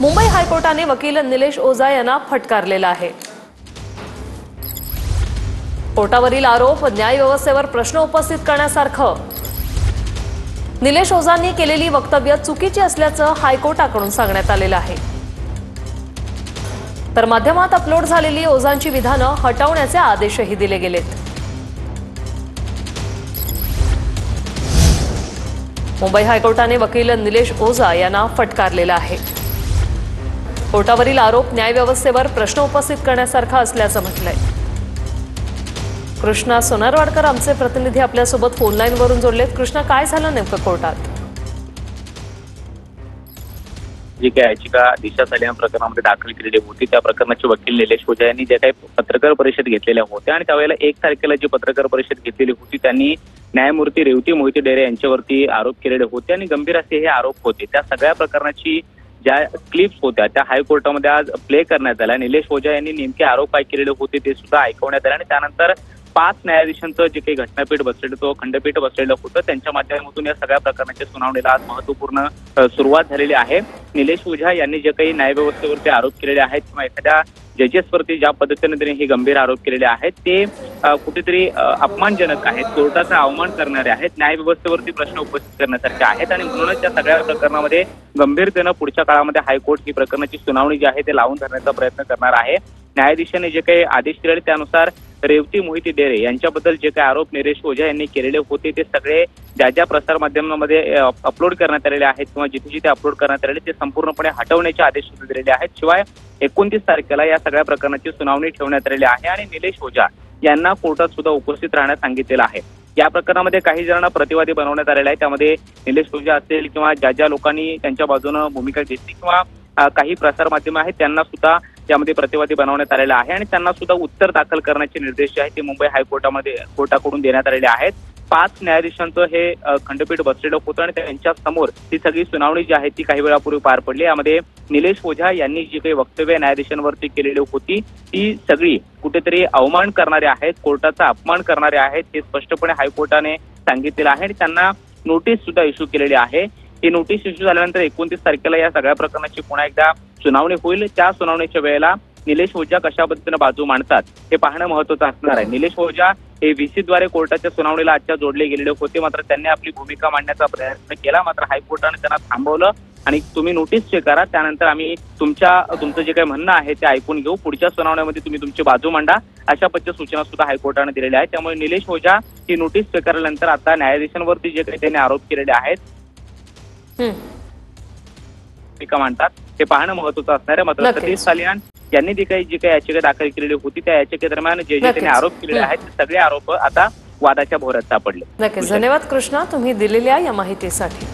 मुंबई हायकोर्टाने वकील निलेश ओझा यांना फटकारलेला आहे। कोर्टावरील आरोप न्याय व्यवस्थेवर प्रश्न उपस्थित करण्यासारखं। निलेश ओझांनी केलेली वक्तव्य चुकीची असल्याचं हायकोर्टाकडून सांगण्यात आलेलं आहे। तर माध्यमात अपलोड झालेली ओझांची विधानं हटवण्याचे आदेशही दिले गेलेत। मुंबई हायकोर्टाने वकील निलेश ओझा यांना फटकारलेला आहे। कोर्टावरील आरोप न्याय व्यवस्थेवर प्रश्न उपस्थित करण्यासारखा असल्याचं म्हटलंय। कृष्णा सोनारवाडकर आमचे प्रतिनिधी आपल्यासोबत फोन लाईन वरून जोडलेत। कृष्णा, काय झालं नेमकं कोर्टात? जी काही याचिका दिशा सलियान प्रकरणामध्ये दाखल केलेली होती त्या प्रकरणाचे वकील निलेश ओझा यांनी जे काही पत्रकार परिषद घेतलेल्या होत्या आणि त्यावेळेला 1 तारखेला जी पत्रकार परिषद घेतलेली होती त्यांनी न्यायमूर्ती रेवती मोहिते डेरे यांच्यावरती आरोप केलेले होते आणि गंभीर असे हे आरोप होते। त्या सगळ्या प्रकरणाची ज्या क्लिप्स होत्या त्या हायकोर्टामध्ये आज प्ले करण्यात आल्या। निलेश ओझा यांनी नेमके आरोप काय केलेले होते ते सुद्धा ऐकवण्यात आले आणि त्यानंतर 5 न्यायाधीशांचं जे काही घटनापीठ बसलेलं तो खंडपीठ बसलेलं होतं त्यांच्या माध्यमातून या सगळ्या प्रकरणाच्या सुनावणीला आज महत्वपूर्ण सुरुवात झालेली आहे। निलेश ओझा यांनी जे काही न्यायव्यवस्थेवरती आरोप केलेले आहेत किंवा एखाद्या जजेसवरती ज्या पद्धतीने त्यांनी हे गंभीर आरोप केलेले आहेत ते कुठेतरी अपमानजनक आहेत, कोर्टाचा अवमान करणारे आहेत, न्यायव्यवस्थेवरती प्रश्न उपस्थित करण्यासारखे आहेत आणि म्हणूनच या सगळ्या प्रकरणामध्ये गंभीरतेनं पुढच्या काळामध्ये हायकोर्ट ही प्रकरणाची सुनावणी जी आहे ते लावून धरण्याचा प्रयत्न करणार आहे। न्यायाधीशांनी जे काही आदेश दिले त्यानुसार रेवती मोहिते डेरे यांच्याबद्दल जे काही आरोप निलेश ओझा यांनी केलेले होते ते सगळे ज्या ज्या प्रसार माध्यमांमध्ये अपलोड करण्यात आलेले आहेत किंवा जिथे जिथे अपलोड करण्यात आलेले ते संपूर्णपणे हटवण्याचे आदेश दिलेले आहेत। शिवाय 29 तारखेला या सगळ्या प्रकरणाची सुनावणी ठेवण्यात आलेली आहे आणि निलेश ओझा यांना कोर्टात सुद्धा उपस्थित राहण्यास सांगितलेलं आहे। या प्रकरणामध्ये काही जणांना प्रतिवादी बनवण्यात आलेला आहे। त्यामध्ये निलेश ओझा असेल किंवा ज्या ज्या लोकांनी त्यांच्या बाजूने भूमिका घेतली किंवा काही प्रसार माध्यम आहेत त्यांना सुद्धा यामध्ये प्रतिवादी बनवण्यात आलेला आहे आणि त्यांना सुद्धा उत्तर दाखल करण्याचे निर्देश जे आहेत ते मुंबई कोर्टाकडून देण्यात आलेले आहेत। 5 न्यायाधीशांचं हे खंडपीठ बसलेलं होतं आणि त्यांच्या समोर ही सगळी सुनावणी जी आहे ती काही वेळापूर्वी पार पडली। यामध्ये निलेश ओझा यांनी जी काही वक्तव्य न्यायाधीशांवरती केलेली होती ती सगळी कुठेतरी अवमान करणारे आहेत, कोर्टाचा अपमान करणारे आहेत हे स्पष्टपणे हायकोर्टाने सांगितलेलं आहे आणि त्यांना नोटीस सुद्धा इश्यू केलेली आहे। ही नोटीस इश्यू झाल्यानंतर 29 तारखेला या सगळ्या प्रकरणाची पुन्हा एकदा सुनावणी होईल। त्या सुनावणीच्या वेळेला निलेश ओझा कशा पद्धतीने बाजू मांडतात हे पाहणं महत्त्वाचं असणार आहे। निलेश ओझा हे व्हीसीद्वारे कोर्टाच्या सुनावणीला आजच्या जोडले गेलेले होते, मात्र त्यांनी आपली भूमिका मांडण्याचा प्रयत्न केला, मात्र हायकोर्टाने त्यांना थांबवलं आणि तुम्ही नोटीस चेक करा, त्यानंतर आम्ही तुमचं जे काही म्हणणं आहे ते ऐकून घेऊ, पुढच्या सुनावणीमध्ये तुम्ही तुमची बाजू मांडा अशा पद्धतीच्या सूचना सुद्धा हायकोर्टाने दिलेल्या आहेत। त्यामुळे निलेश ओझा ही नोटीस स्वीकारल्यानंतर आता न्यायाधीशांवरती जे काही त्यांनी आरोप केलेले आहेत भूमिका मांडतात हे पाहणं महत्त्वाचं असणार आहे। मात्र सतीश सालियान यांनी जी काही याचिका दाखल केलेली होती त्या याचिकेदरम्यान जे त्यांनी आरोप केलेले आहेत ते सगळे आरोप आता वादाच्या भोवऱ्यात सापडले। नक्कीच धन्यवाद कृष्णा, तुम्ही दिलेल्या या माहितीसाठी।